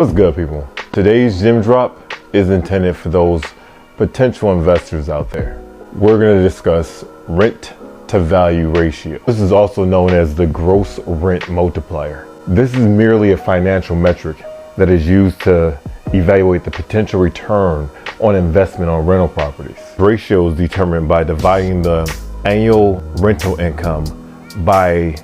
What's good, people? Today's gem drop is intended for those potential investors out there. We're going to discuss rent to value ratio. This is also known as the gross rent multiplier. This is merely a financial metric that is used to evaluate the potential return on investment on rental properties. The ratio is determined by dividing the annual rental income by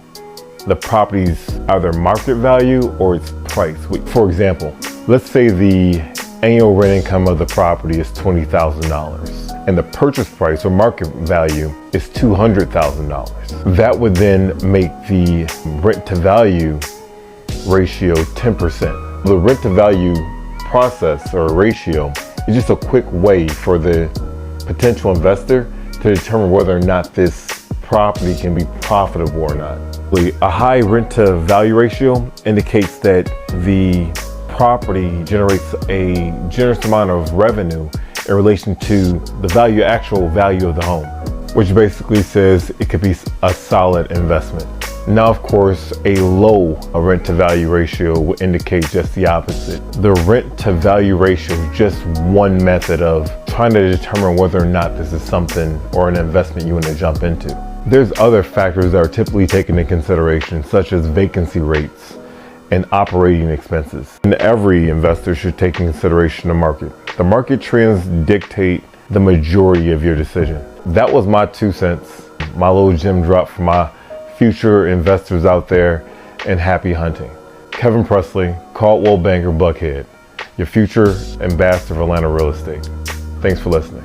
the property's either market value or its price. For example, let's say the annual rent income of the property is $20,000 and the purchase price or market value is $200,000. That would then make the rent to value ratio 10%. The rent to value process or ratio is just a quick way for the potential investor to determine whether or not this property can be profitable or not. A high rent to value ratio indicates that the property generates a generous amount of revenue in relation to the actual value of the home, which basically says it could be a solid investment. Now, of course, a low rent to value ratio would indicate just the opposite. The rent to value ratio is just one method of trying to determine whether or not this is something or an investment you want to jump into. There's other factors that are typically taken into consideration, such as vacancy rates and operating expenses. And every investor should take into consideration the market. The market trends dictate the majority of your decision. That was my 2 cents, my little gem drop for my future investors out there, and happy hunting. Kevin Pressley, Caldwell Banker Buckhead, your future ambassador of Atlanta real estate. Thanks for listening.